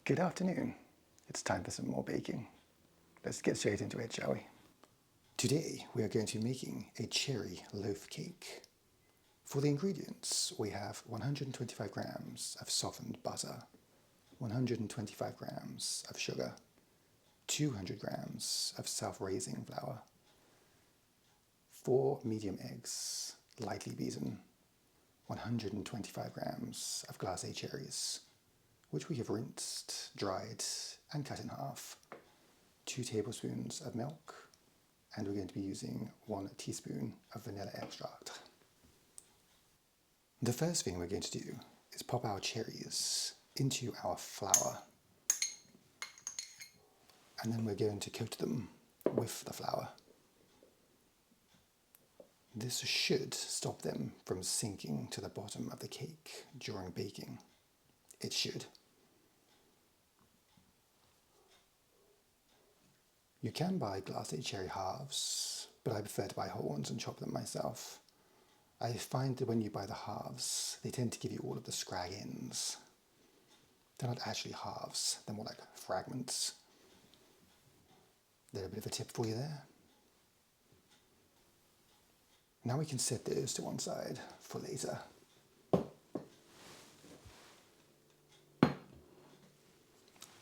Good afternoon. It's time for some more baking. Let's get straight into it, shall we? Today we are going to be making a cherry loaf cake. For the ingredients, we have 125 grams of softened butter, 125 grams of sugar, 200 grams of self-raising flour, 4 medium eggs, lightly beaten, 125 grams of glacé cherries, which we have rinsed, dried, and cut in half, 2 tablespoons of milk, and we're going to be using 1 teaspoon of vanilla extract. The first thing we're going to do is pop our cherries into our flour, and then we're going to coat them with the flour. This should stop them from sinking to the bottom of the cake during baking. It should. You can buy glacé cherry halves, but I prefer to buy whole ones and chop them myself. I find that when you buy the halves, they tend to give you all of the scrag ends. They're not actually halves, they're more like fragments. A little bit of a tip for you there. Now we can set those to one side for later.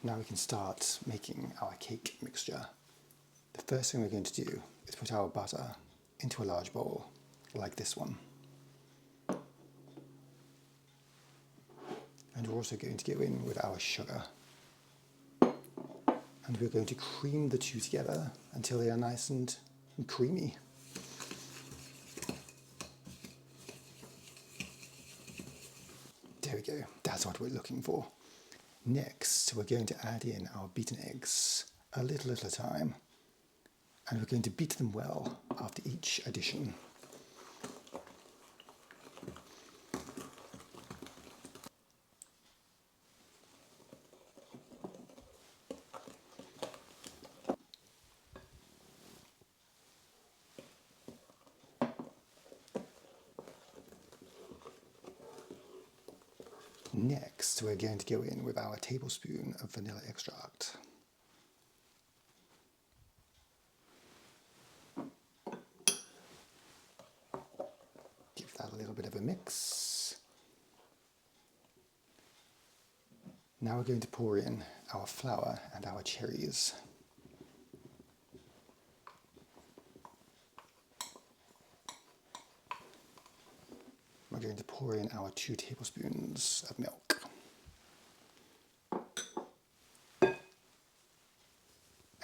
Now we can start making our cake mixture. The first thing we're going to do is put our butter into a large bowl, like this one. And we're also going to go in with our sugar. And we're going to cream the two together until they are nice and creamy. There we go, that's what we're looking for. Next, we're going to add in our beaten eggs, a little at a time. And we're going to beat them well after each addition. Next, we're going to go in with our tablespoon of vanilla extract. Give that a little bit of a mix. Now we're going to pour in our flour and our cherries. We're going to pour in our 2 tablespoons of milk.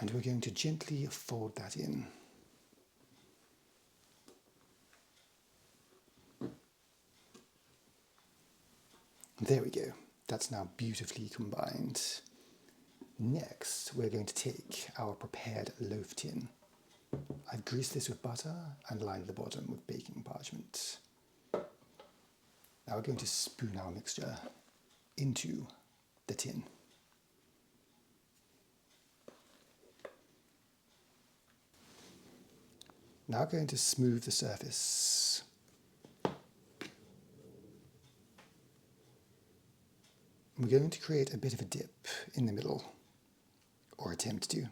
And we're going to gently fold that in. There we go. That's now beautifully combined. Next, we're going to take our prepared loaf tin. I've greased this with butter and lined the bottom with baking parchment. Now we're going to spoon our mixture into the tin. Now we're going to smooth the surface. We're going to create a bit of a dip in the middle, or attempt to.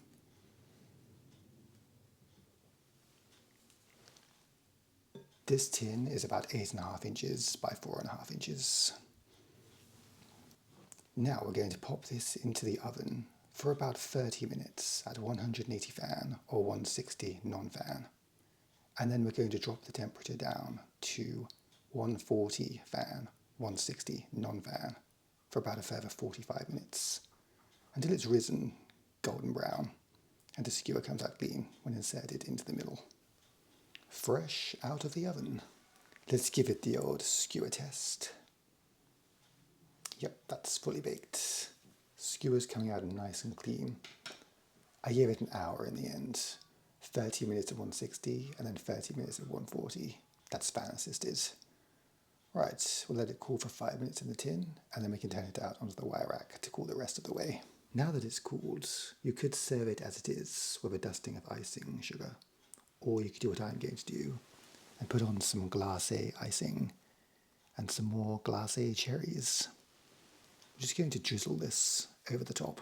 This tin is about 8.5 inches by 4.5 inches. Now we're going to pop this into the oven for about 30 minutes at 180 fan or 160 non-fan. And then we're going to drop the temperature down to 140 fan, 160 non-fan for about a further 45 minutes until it's risen golden brown and the skewer comes out clean when inserted into the middle. Fresh out of the oven. Let's give it the old skewer test. Yep, that's fully baked. Skewer's coming out nice and clean. I gave it an hour in the end. 30 minutes at 160 and then 30 minutes at 140. That's fan assisted. Right, we'll let it cool for 5 minutes in the tin and then we can turn it out onto the wire rack to cool the rest of the way. Now that it's cooled, you could serve it as it is with a dusting of icing sugar. Or you could do what I'm going to do and put on some glacé icing and some more glacé cherries. I'm just going to drizzle this over the top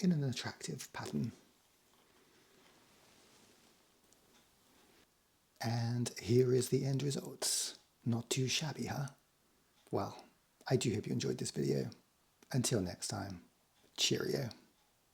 in an attractive pattern. And here is the end result. Not too shabby, huh? Well, I do hope you enjoyed this video. Until next time, cheerio.